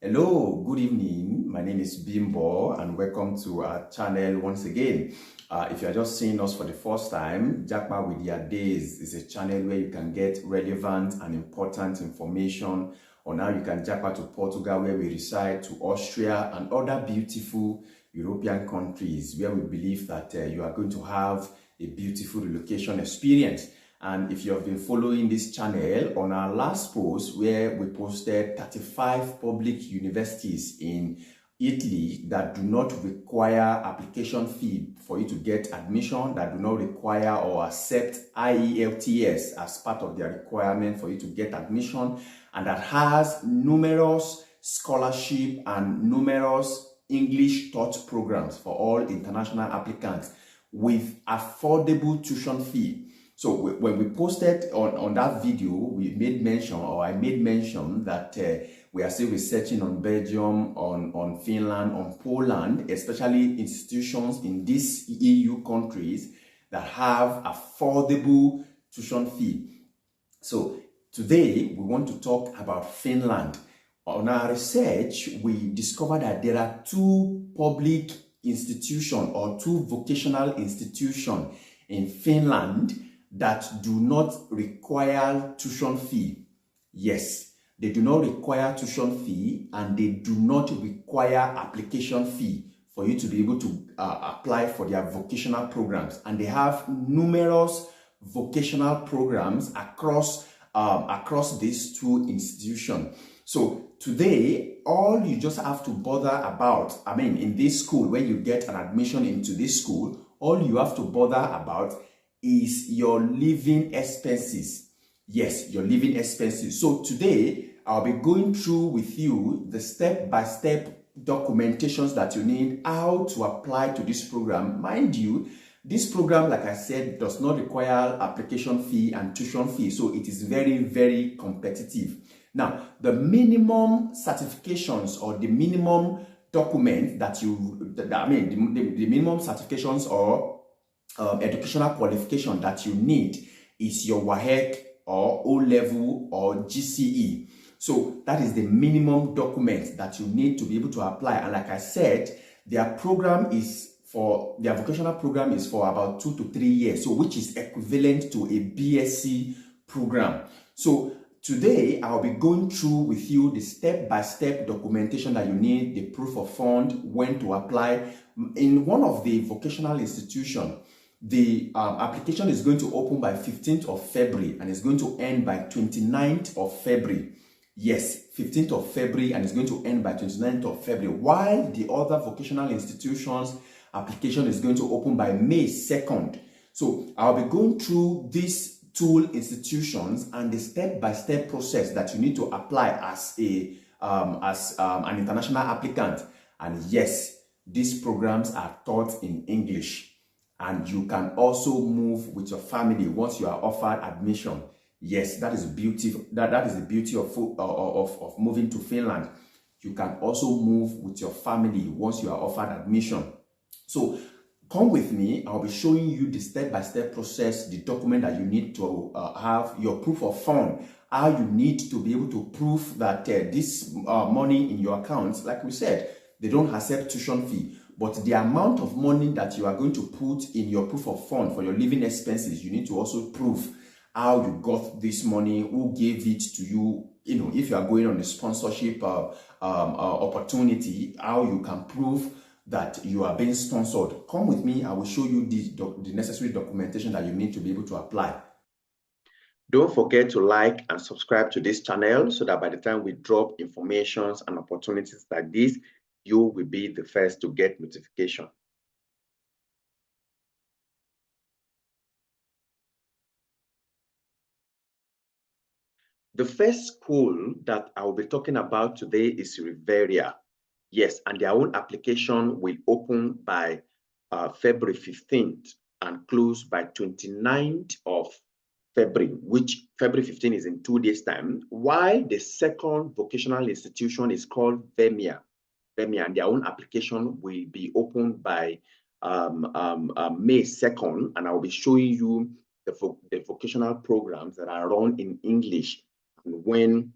Hello, good evening. My name is Bimbo and welcome to our channel once again. If you are just seeing us for the first time, Jackma with Your Days is a channel where you can get relevant and important information on how you can jackpot to Portugal, where we reside, to Austria and other beautiful European countries where we believe that you are going to have a beautiful relocation experience. And if you have been following this channel, on our last post where we posted 35 public universities in Italy that do not require application fee for you to get admission, that do not require or accept IELTS as part of their requirement for you to get admission, and that has numerous scholarship and numerous English taught programs for all international applicants with affordable tuition fee. So when we posted on that video, we made mention, or I made mention, that we are still researching on Belgium, on Finland, on Poland, especially institutions in these EU countries that have affordable tuition fee. So today we want to talk about Finland. On our research, we discovered that there are two public institutions or two vocational institutions in Finland that do not require tuition fee. Yes, they do not require tuition fee and they do not require application fee for you to be able to apply for their vocational programs. And they have numerous vocational programs across these two institutions. So today, all you just have to bother about, in this school, when you get an admission into this school, all you have to bother about is your living expenses. Yes, your living expenses. So today, I'll be going through with you the step-by-step documentations that you need, how to apply to this program. Mind you, this program, like I said, does not require application fee and tuition fee. So it is very, very competitive. Now, the minimum certifications or the minimum document that the minimum certifications or educational qualification that you need is your WAEC or O-level or GCE. So that is the minimum document that you need to be able to apply. And like I said, their vocational program is for about 2 to 3 years, so which is equivalent to a BSc program. So today, I'll be going through with you the step-by-step documentation that you need, the proof of fund, when to apply. In one of the vocational institutions, the application is going to open by 15th of February and is going to end by 29th of February. Yes, 15th of February and it's going to end by 29th of February. While the other vocational institutions application is going to open by May 2nd. So I'll be going through these two institutions and the step-by-step process that you need to apply as an international applicant. And yes, these programs are taught in English. And you can also move with your family once you are offered admission. Yes, that is beauty. That is the beauty of moving to Finland. You can also move with your family once you are offered admission. So come with me. I'll be showing you the step-by-step process, the document that you need to have, your proof of fund, how you need to be able to prove that this money in your account, like we said, they don't accept tuition fee. But the amount of money that you are going to put in your proof of fund for your living expenses, you need to also prove how you got this money, who gave it to you. You know, if you are going on a sponsorship opportunity, how you can prove that you are being sponsored. Come with me, I will show you the necessary documentation that you need to be able to apply. Don't forget to like and subscribe to this channel so that by the time we drop informations and opportunities like this, you will be the first to get notification. The first school that I will be talking about today is Riveria. Yes, and their own application will open by February 15th and close by 29th of February, which February 15 is in 2 days' time, while the second vocational institution is called VEMIA, and their own application will be opened by May 2nd, and I will be showing you the vocational programs that are run in English and when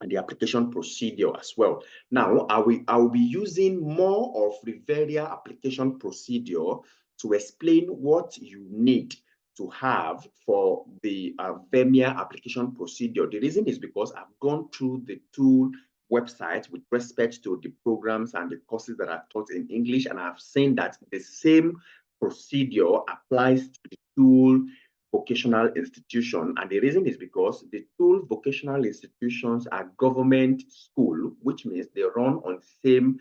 and the application procedure as well. Now, I will be using more of Riveria application procedure to explain what you need to have for the VEMIA application procedure. The reason is because I've gone through the tool website with respect to the programs and the courses that are taught in English, and I've seen that the same procedure applies to the tool vocational institution. And the reason is because the two vocational institutions are government school, which means they run on same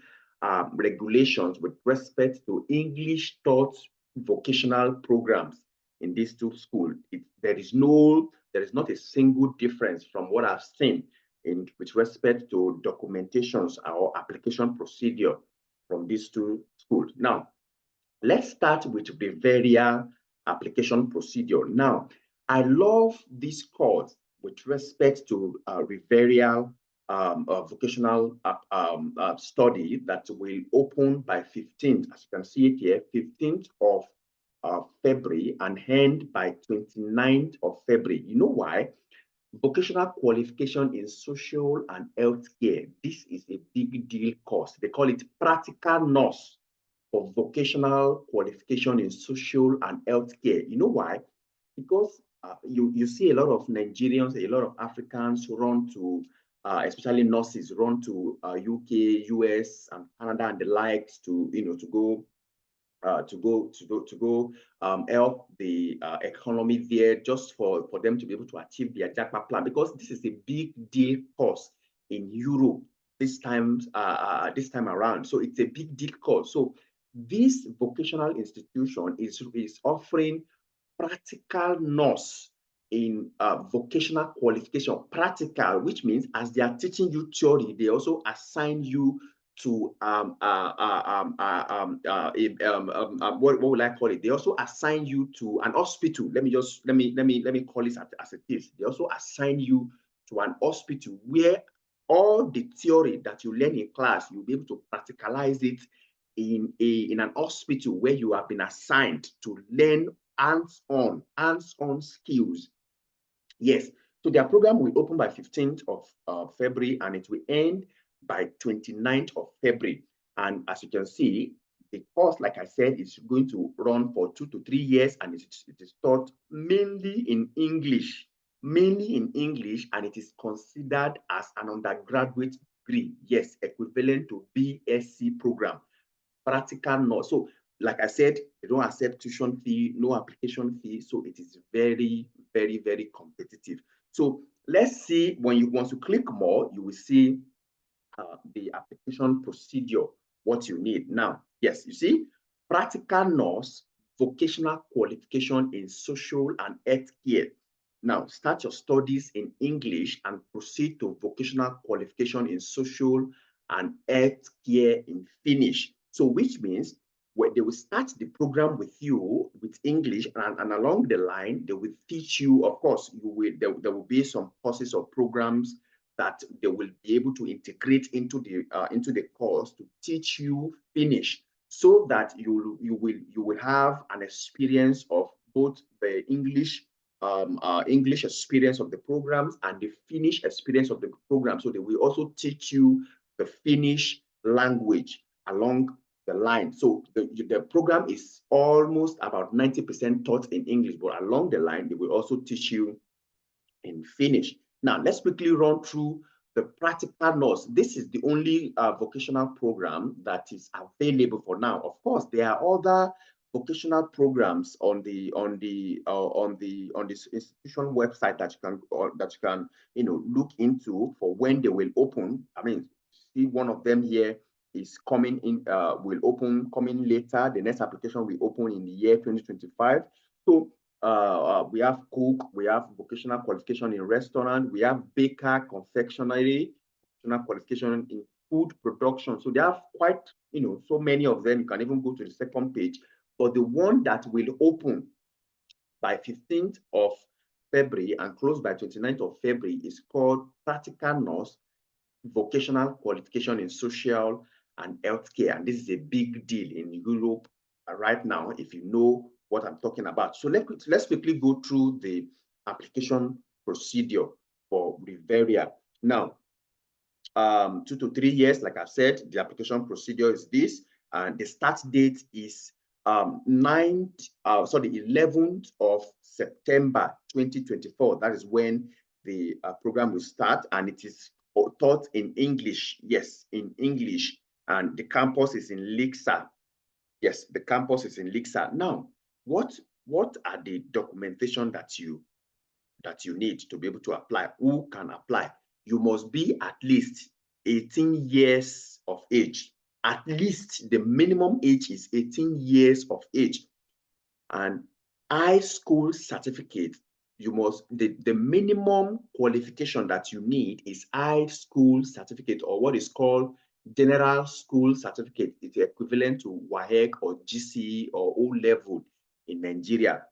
regulations with respect to English taught vocational programs in these two schools. There is not a single difference from what I've seen with respect to documentations or application procedure from these two schools. Now, let's start with the Riveria application procedure. Now, I love this course with respect to Riveria vocational study that will open by 15th, as you can see it here, 15th of February and end by 29th of February. You know why? Vocational qualification in social and healthcare. This is a big deal course. They call it practical nurse for vocational qualification in social and healthcare. You know why? Because you see a lot of Nigerians, a lot of Africans who run to, especially nurses, run to UK, US, and Canada and the likes to help the economy there, just for them to be able to achieve their JAPA plan, because this is a big deal course in Europe this time around. So it's a big deal course. So this vocational institution is offering practical nurse in vocational qualification. Practical, which means as they are teaching you theory, they also assign you to what will I call it? They also assign you to an hospital. Let me call it as it is. They also assign you to an hospital where all the theory that you learn in class, you'll be able to practicalize it in an hospital where you have been assigned to learn hands-on skills. Yes, so their program will open by 15th of February and it will end by 29th of February. And as you can see, the course, like I said, is going to run for 2 to 3 years, and it is taught mainly in English, and it is considered as an undergraduate degree. Yes, equivalent to BSc program, practical nurse. So like I said, they don't accept tuition fee, no application fee. So it is very, very, very competitive. So let's see, once you click more, you will see the application procedure, what you need. Now, yes, you see, practical nurse, vocational qualification in social and health care. Now, start your studies in English and proceed to vocational qualification in social and health care in Finnish. So, which means when they will start the program with you with English, and along the line, they will teach you, of course, there will be some courses or programs that they will be able to integrate into the course to teach you Finnish, so that you will have an experience of both the English experience of the programs and the Finnish experience of the program. So they will also teach you the Finnish language along the line. So the program is almost about 90% taught in English, but along the line, they will also teach you in Finnish. Now, let's quickly run through the practical nurse. This is the only vocational program that is available for now. Of course, there are other vocational programs on this institution website that you can look into for when they will open. I mean, see, one of them here is coming in, will open coming later. The next application will open in the year 2025. So we have cook, we have vocational qualification in restaurant, we have baker, confectionery, vocational qualification in food production. So they have quite, so many of them. You can even go to the second page. But the one that will open by 15th of February and close by 29th of February is called Practical Nurse Vocational Qualification in Social and Healthcare. And this is a big deal in Europe right now, if you know what I'm talking about. So let's quickly go through the application procedure for Riveria. Now, 2 to 3 years. Like I said, the application procedure is this, and the start date is 11th of September 2024. That is when the program will start, and it is taught in English. Yes, in English, and the campus is in Lixa. Yes, the campus is in Lixa. Now, what are the documentation that you need to be able to apply? Who can apply? You must be at least 18 years of age. At least the minimum age is 18 years of age. And high school certificate, you must, the minimum qualification that you need is high school certificate, or what is called general school certificate. It's equivalent to WAEC or GCE or O-level in Nigeria.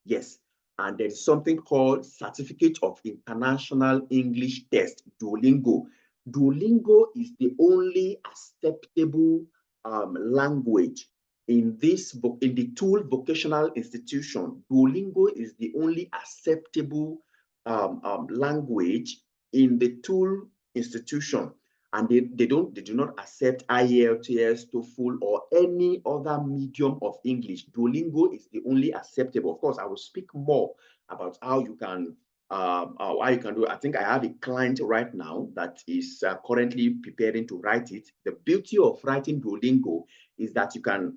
Yes. And there is something called Certificate of International English Test, Duolingo. Duolingo is the only acceptable language in the tool vocational institution. Duolingo is the only acceptable language in the tool institution. And they do not accept IELTS, TOEFL, or any other medium of English. Duolingo is the only acceptable. Of course, I will speak more about how you can do it. I think I have a client right now that is currently preparing to write it. The beauty of writing Duolingo is that you can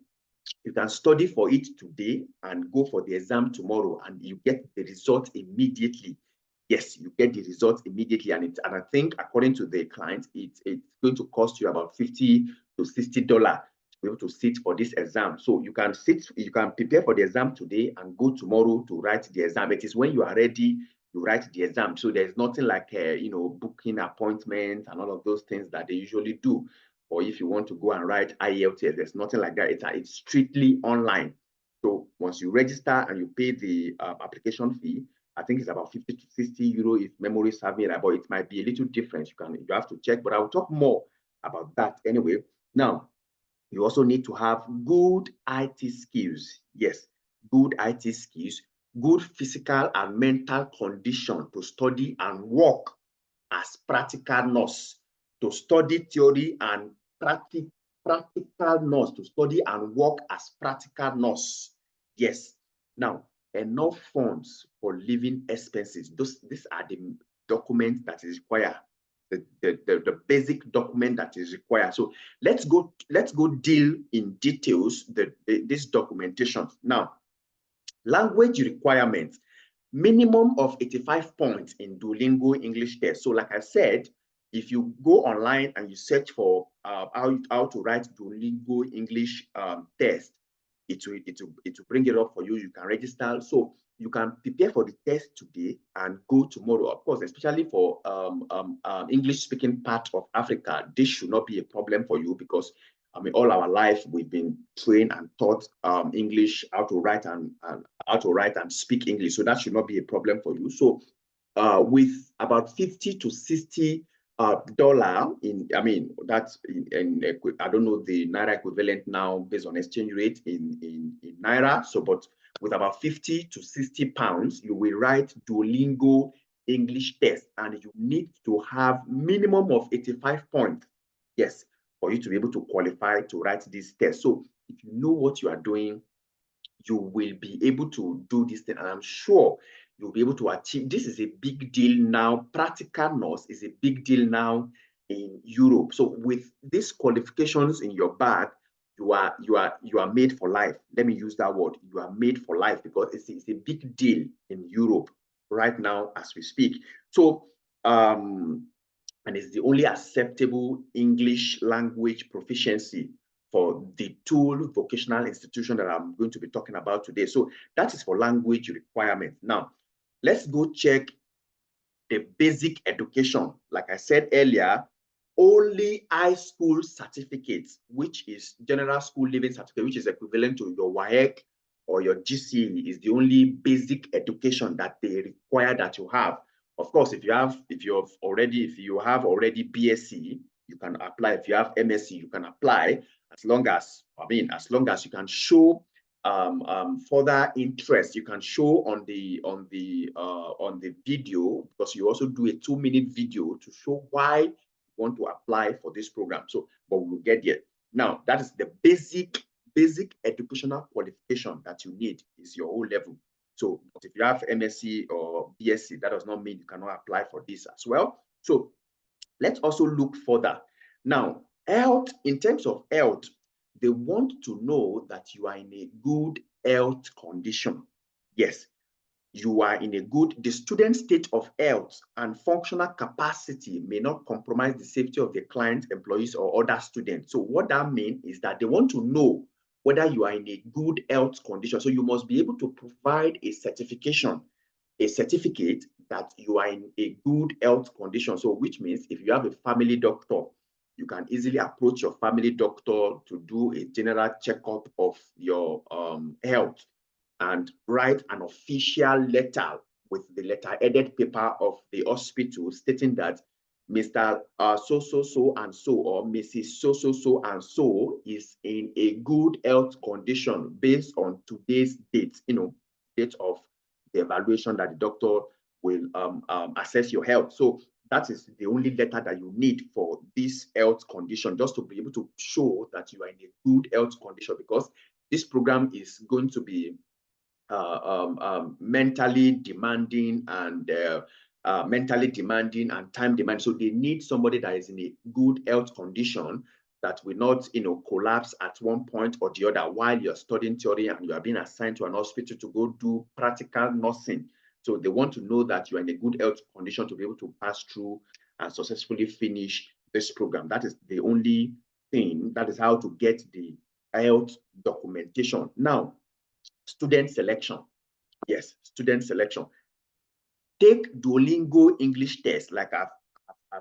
study for it today and go for the exam tomorrow, and you get the result immediately. Yes, you get the results immediately, and I think according to the client, it's going to cost you about $50 to $60 to be able to sit for this exam. So you can prepare for the exam today and go tomorrow to write the exam. It is when you are ready, you write the exam. So there's nothing like booking appointments and all of those things that they usually do. Or if you want to go and write IELTS, there's nothing like that. It's strictly online. So once you register and you pay the application fee, I think it's about 50 to 60 euro if memory serves me right, but it might be a little different. You have to check, but I'll talk more about that anyway. Now, you also need to have good IT skills. Yes, good IT skills, good physical and mental condition to study and work as practical nurse, to study theory and practical nurse, to study and work as practical nurse. Yes. Now, enough funds for living expenses. These are the documents that is required, the basic document that is required. So let's go deal in details this documentation. Now, language requirements, minimum of 85 points in Duolingo English test. So like I said, if you go online and you search for how to write Duolingo English test, it will bring it up for you. You can register. So you can prepare for the test today and go tomorrow. Of course, especially for English-speaking part of Africa, this should not be a problem for you because all our life we've been trained and taught English, how to write and speak English. So that should not be a problem for you. So with about 50 to 60 dollar that's in I don't know the Naira equivalent now based on exchange rate in Naira. So, but with about 50 to 60 pounds, you will write Duolingo English test, and you need to have minimum of 85 points. Yes, for you to be able to qualify to write this test. So if you know what you are doing, you will be able to do this thing, and I'm sure you'll be able to achieve. This is a big deal now. Practical nurse is a big deal now in Europe. So with these qualifications in your bag, you are made for life. Let me use that word. You are made for life because it's a big deal in Europe right now as we speak. So and it's the only acceptable English language proficiency for the tool vocational institution that I'm going to be talking about today. So that is for language requirements. Now, let's go check the basic education. Like I said earlier, only high school certificates, which is general school living certificate, which is equivalent to your WAEC or your GCE, is the only basic education that they require that you have. Of course, if you have already BSc, you can apply. If you have MSc, you can apply as long as you can show further interest. You can show on the video, because you also do a 2-minute video to show why you want to apply for this program. So, but we'll get there. Now, that is the basic educational qualification that you need is your O level. So, but if you have MSc or BSc, that does not mean you cannot apply for this as well. So, let's also look further. Now, health, in terms of health, they want to know that you are in a good health condition. Yes, you are in a good, the student's state of health and functional capacity may not compromise the safety of the client, employees, or other students. So what that means is that they want to know whether you are in a good health condition. So you must be able to provide a certification, a certificate that you are in a good health condition. So which means if you have a family doctor, you can easily approach your family doctor to do a general checkup of your health and write an official letter with the letter-headed paper of the hospital stating that Mr. So and so or Mrs. So and so is in a good health condition based on today's date, date of the evaluation that the doctor will assess your health. So that is the only letter that you need for this health condition, just to be able to show that you are in a good health condition, because this program is going to be mentally demanding and time demanding. So they need somebody that is in a good health condition that will not, collapse at one point or the other while you're studying theory and you are being assigned to an hospital to go do practical nursing. So they want to know that you are in a good health condition to be able to pass through and successfully finish this program. That is the only thing. That is how to get the health documentation. Now, student selection. Yes, student selection. Take Duolingo English test. Like I've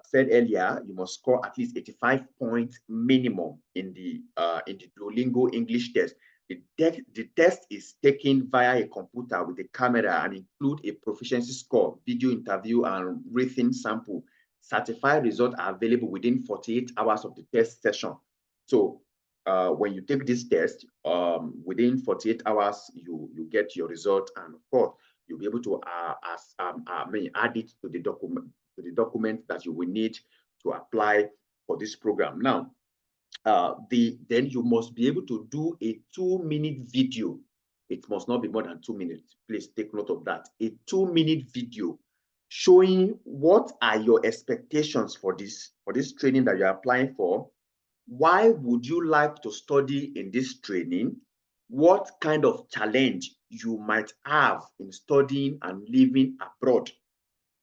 said earlier, you must score at least 85 points minimum in the Duolingo English test. The test is taken via a computer with a camera and include a proficiency score, video interview, and written sample. Certified results are available within 48 hours of the test session. So when you take this test, within 48 hours, you get your result, and of course, you'll be able to add it to the document that you will need to apply for this program. Now, then you must be able to do a 2-minute video. It must not be more than 2 minutes. Please take note of that. A 2-minute video showing what are your expectations for this training that you're applying for. Why would you like to study in this training? What kind of challenge you might have in studying and living abroad?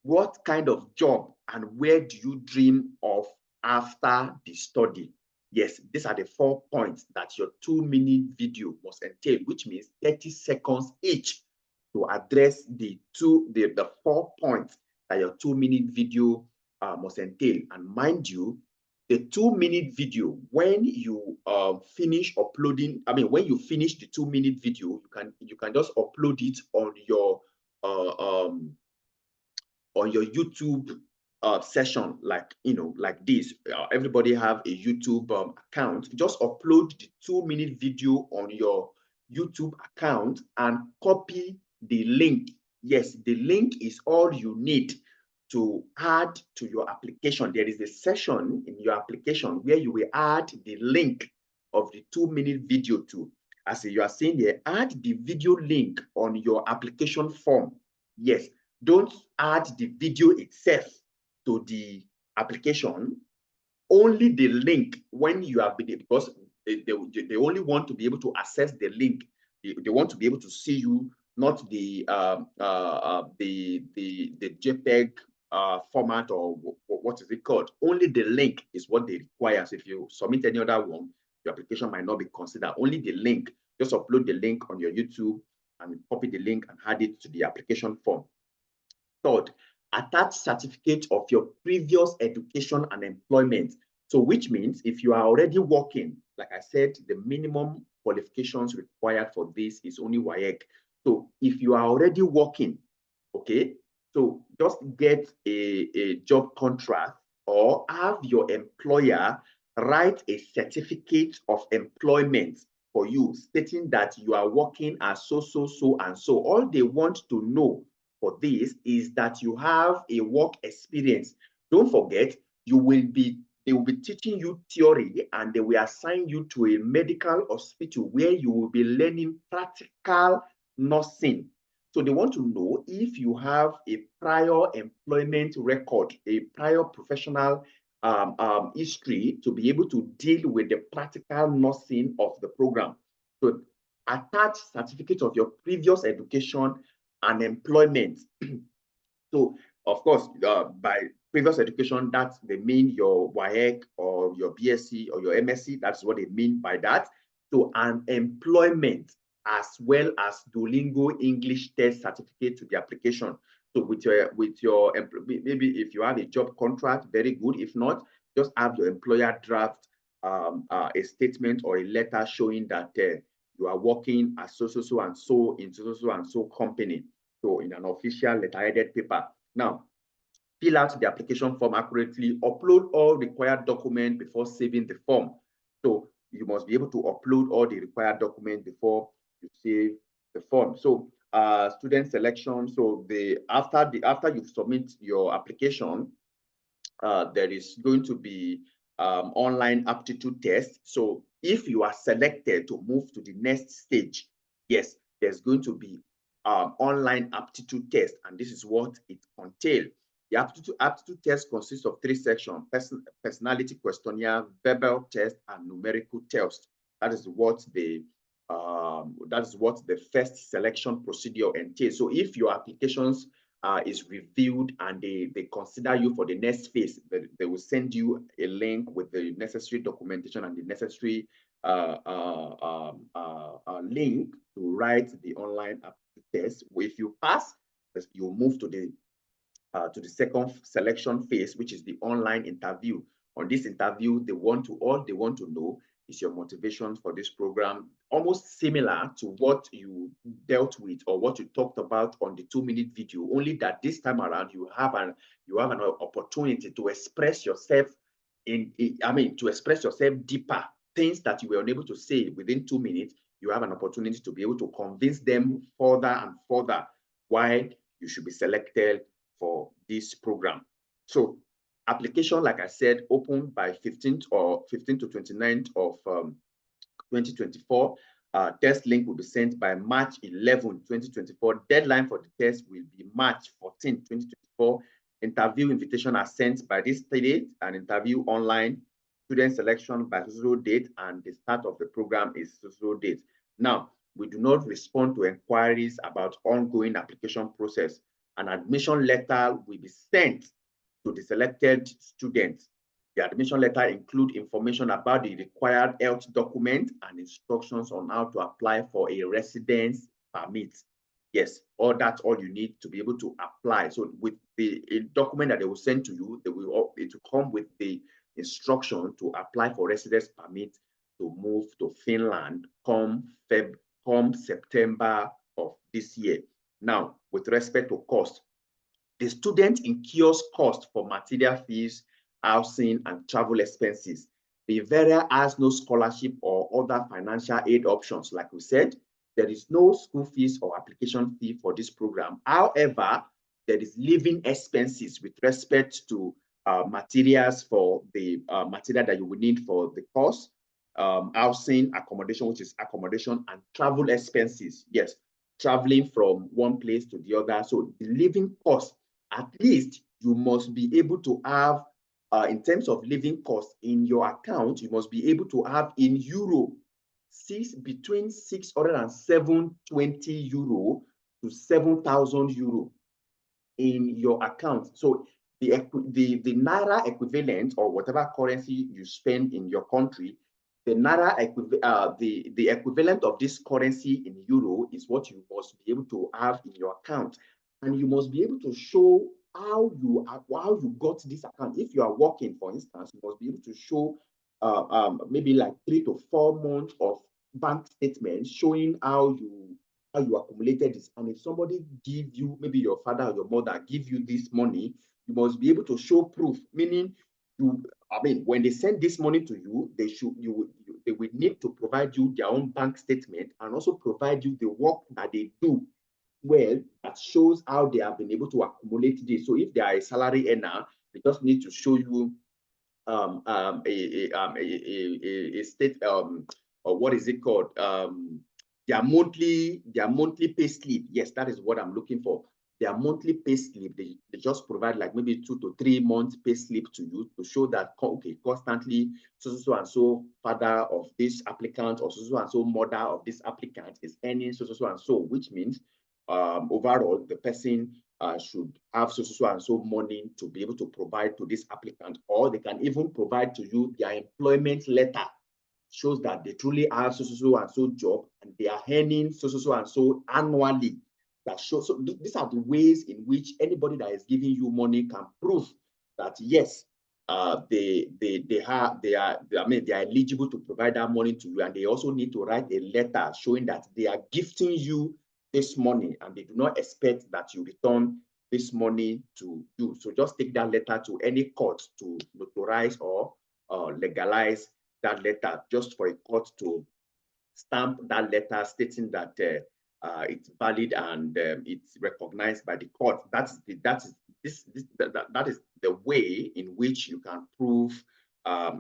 What kind of job and where do you dream of after the study? Yes, these are the 4 points that your 2-minute video must entail, which means 30 seconds each to address the 4 points that your 2-minute video must entail. And mind you, the 2-minute video, when you finish uploading, when you finish the 2-minute video, you can just upload it on your YouTube session, like this. Everybody have a YouTube account. Just upload the 2-minute video on your YouTube account and copy the link. Yes, the link is all you need to add to your application. There is a section in your application where you will add the link of the 2-minute video to. As you are seeing here, add the video link on your application form. Yes, don't add the video itself to the application. Only the link when you have been, because they only want to be able to access the link. They want to be able to see you, not the JPEG format, or what is it called. Only the link is what they require. So if you submit any other one, your application might not be considered. Only the link. Just upload the link on your YouTube and copy the link and add it to the application form. Third, attach certificate of your previous education and employment. So which means if you are already working, like I said, the minimum qualifications required for this is only WAEC. So if you are already working, okay, so just get a job contract or have your employer write a certificate of employment for you, stating that you are working as so and so. All they want to know for this is that you have a work experience. Don't forget, you will be they will be teaching you theory, and they will assign you to a medical hospital where you will be learning practical nursing. So they want to know if you have a prior employment record, a prior professional history to be able to deal with the practical nursing of the program. So attach certificate of your previous education and employment. So, of course, by previous education, that's they mean your WAEC or your BSc or your MSc. That's what they mean by that. So, an employment as well as Duolingo English test certificate to the application. So, with your maybe if you have a job contract, very good. If not, just have your employer draft a statement or a letter showing that you are working as so and so in so and so company. So in an official letter-headed paper. Now, fill out the application form accurately, upload all required documents before saving the form. So you must be able to upload all the required documents before you save the form. So student selection. So after you submit your application, there is going to be online aptitude test. So if you are selected to move to the next stage, yes, there's going to be online aptitude test, and this is what it entails. The aptitude test consists of 3 sections: personality questionnaire, verbal test, and numerical test. That is what the first selection procedure entails. So if your applications is reviewed and they consider you for the next phase, they will send you a link with the necessary documentation and the necessary link to write the online aptitude test. If you pass, you move to the second selection phase, which is the online interview. On this interview, all they want to know is your motivation for this program, almost similar to what you dealt with or what you talked about on the 2-minute video, only that this time around you have an opportunity to express yourself to express yourself deeper, things that you were unable to say within 2 minutes. You have an opportunity to be able to convince them further and further why you should be selected for this program. So application, like I said, opened by 15th to 29th of 2024. Test link will be sent by March 11, 2024. Deadline for the test will be March 14, 2024. Interview invitation are sent by this date, and interview online. Student selection by zero date, and the start of the program is zero date. Now, we do not respond to inquiries about ongoing application process. An admission letter will be sent to the selected students. The admission letter includes information about the required health document and instructions on how to apply for a residence permit. Yes, all you need to be able to apply. So with the document that they will send to you, it will come with the instruction to apply for residence permit to move to Finland come September of this year. Now, with respect to cost, the student incurs cost for material fees, housing, and travel expenses. The Bavaria has no scholarship or other financial aid options. Like we said, there is no school fees or application fee for this program. However, there is living expenses with respect to materials for the material that you will need for the course, housing, accommodation, which is accommodation, and travel expenses. Yes, traveling from one place to the other. So the living cost, at least you must be able to have, in terms of living costs in your account, you must be able to have in euro, between 607.20 euro to 7,000 euro in your account. So the Naira equivalent, or whatever currency you spend in your country, the Naira the equivalent of this currency in euro is what you must be able to have in your account. And you must be able to show how you got this account. If you are working, for instance, you must be able to show maybe like 3 to 4 months of bank statements showing how you accumulated this. And if somebody give you, maybe your father or your mother give you this money, you must be able to show proof, meaning when they send this money to you, they will need to provide you their own bank statement and also provide you the work that they do well that shows how they have been able to accumulate this. So if they are a salary earner, they just need to show you state or what is it called? Their monthly pay slip. Yes, that is what I'm looking for. Their monthly pay slip, they just provide like maybe 2 to 3 months pay slip to you to show that, okay, constantly so and so father of this applicant or so and so mother of this applicant is earning so and so, which means overall the person should have so and so money to be able to provide to this applicant, or they can even provide to you their employment letter, shows that they truly have so and so job and they are earning so and so annually. That shows. So these are the ways in which anybody that is giving you money can prove that yes, they are eligible to provide that money to you, and they also need to write a letter showing that they are gifting you this money and they do not expect that you return this money to you. So just take that letter to any court to notarize or legalize that letter, just for a court to stamp that letter stating that it's valid and it's recognized by the court. That is the way in which you can prove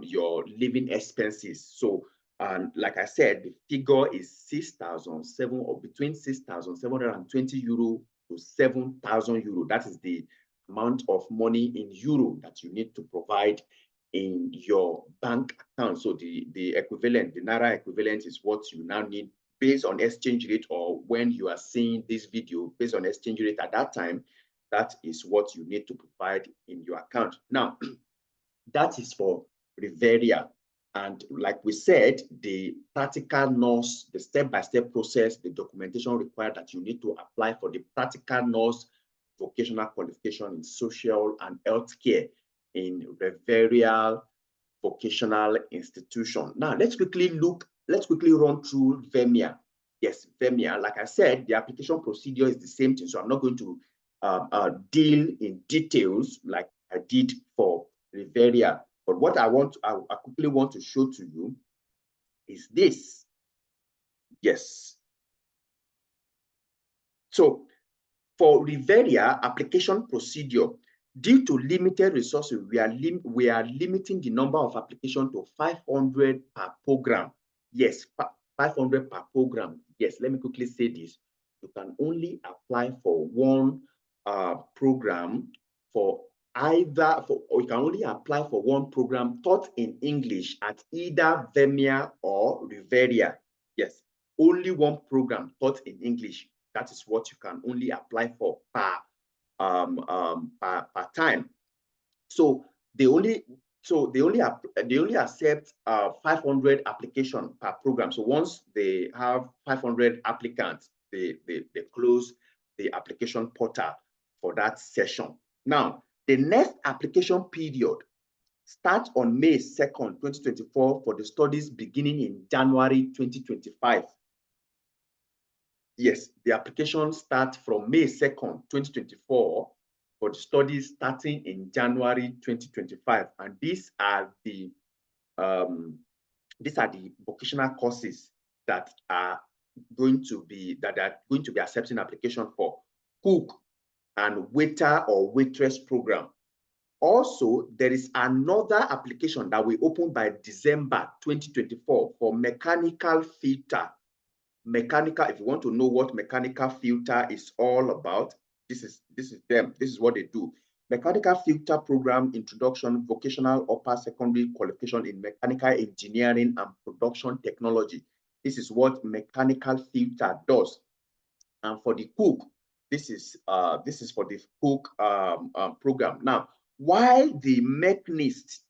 your living expenses. So, like I said, the figure is 6,007 or between 6,720 euro to 7,000 euro. That is the amount of money in euro that you need to provide in your bank account. So the equivalent, the Naira equivalent, is what you now need based on exchange rate, or when you are seeing this video based on exchange rate at that time, that is what you need to provide in your account. Now, that is for Riveria. And like we said, the practical nurse, the step-by-step process, the documentation required that you need to apply for the practical nurse vocational qualification in social and healthcare in Riveria Vocational Institution. Now, let's quickly run through VEMIA. Yes, VEMIA, like I said, the application procedure is the same thing, so I'm not going to deal in details like I did for Riveria. But what I quickly want to show to you is this. Yes. So for Riveria application procedure, due to limited resources, we are limiting the number of applications to 500 per program. Yes, 500 per program. Yes, let me quickly say this. You can only apply for one program or you can only apply for one program taught in English at either VEMIA or Riveria. Yes, only one program taught in English. That is what you can only apply for per time. So they only accept 500 application per program. So once they have 500 applicants, they close the application portal for that session. Now, the next application period starts on May 2nd, 2024 for the studies beginning in January 2025. Yes, the application starts from May 2nd, 2024 for the studies starting in January 2025. And these are the vocational courses that are going to be accepting application for: cook and waiter or waitress program. Also, there is another application that will open by December 2024 for mechanical filter. If you want to know what mechanical filter is all about, this is them. This is what they do. Mechanical filter program introduction, vocational upper secondary qualification in mechanical engineering and production technology. This is what mechanical filter does. And for the cook, this is for the cook program. Now, while the mechanist,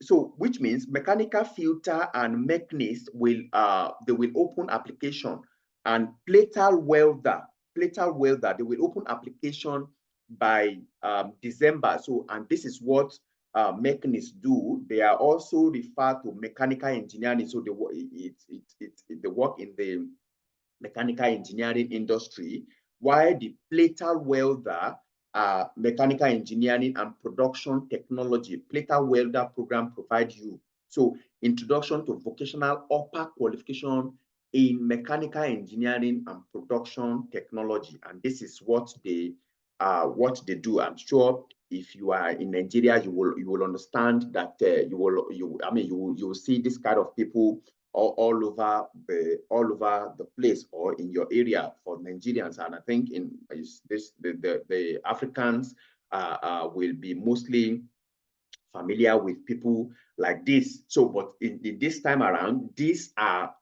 so which means mechanical filter and mechanist will open application, and plater welder, they will open application by December. So, and this is what mechanists do. They are also referred to mechanical engineering. So they work in the mechanical engineering industry, while the plater welder mechanical engineering and production technology. Plater welder program provides you so introduction to vocational upper qualification in mechanical engineering and production technology, and this is what they do. I'm sure if you are in Nigeria, you will understand that you will see this kind of people all over the place or in your area for Nigerians. And I think in this the Africans will be mostly familiar with people like this. So, but in this time around, these are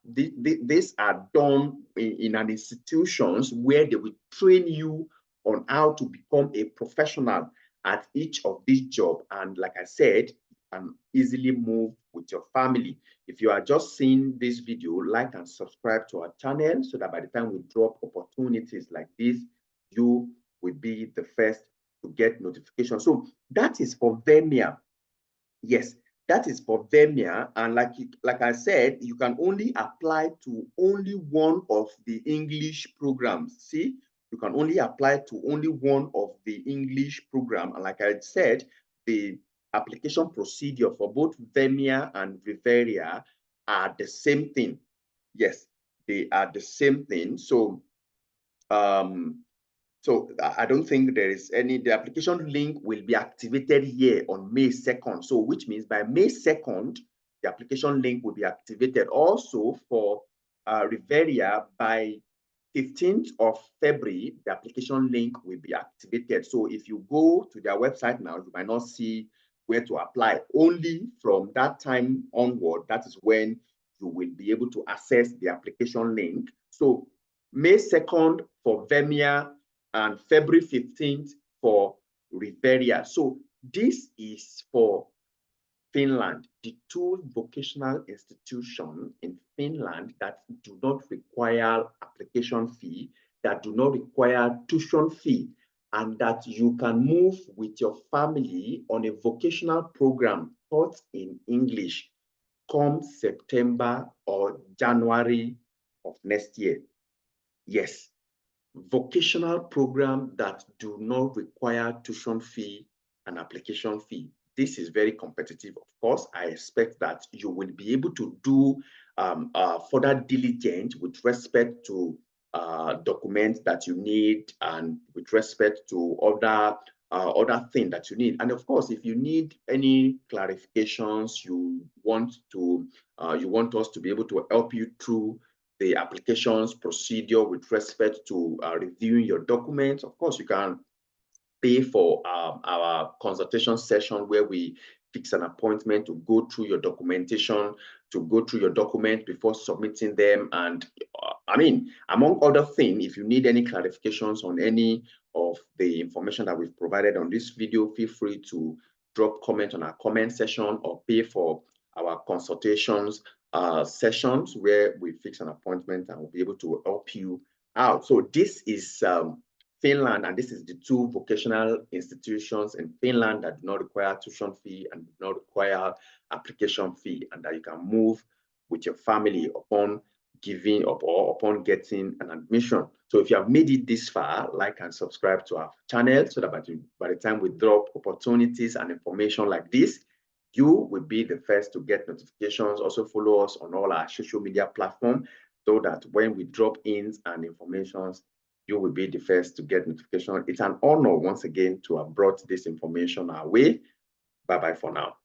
done in an institutions where they will train you on how to become a professional at each of these jobs. And like I said, you can easily move with your family. If you are just seeing this video, like and subscribe to our channel so that by the time we drop opportunities like this, you will be the first to get notification. So that is for VEMIA. Yes, that is for VEMIA. And like I said, you can only apply to only one of the English programs. See, you can only apply to only one of the English program. And like I said, the application procedure for both VEMIA and Riveria are the same thing. Yes, they are the same thing. So I don't think there is the application link will be activated here on May 2nd. So which means by May 2nd, the application link will be activated. Also for Riveria, by 15th of February, the application link will be activated. So if you go to their website now, you might not see where to apply. Only from that time onward, that is when you will be able to access the application link. So May 2nd for VEMIA, and February 15th for Riveria. So this is for Finland, the two vocational institutions in Finland that do not require application fee, that do not require tuition fee, and that you can move with your family on a vocational program taught in English come September or January of next year. Yes. Vocational programs that do not require tuition fee and application fee. This is very competitive. Of course, I expect that you will be able to do further diligence with respect to documents that you need and with respect to other things that you need. And of course, if you need any clarifications, you want us to be able to help you through the applications procedure with respect to reviewing your documents. Of course, you can pay for our consultation session where we fix an appointment to go through your documentation, to go through your documents before submitting them. And among other things, if you need any clarifications on any of the information that we've provided on this video, feel free to drop comment on our comment section or pay for our consultations sessions where we fix an appointment and we'll be able to help you out. So this is Finland, and this is the two vocational institutions in Finland that do not require tuition fee and do not require application fee, and that you can move with your family upon giving up or upon getting an admission. So if you have made it this far, like and subscribe to our channel so that by the time we drop opportunities and information like this, you will be the first to get notifications. Also follow us on all our social media platforms so that when we drop in and informations, you will be the first to get notification. It's an honor once again to have brought this information our way. Bye-bye for now.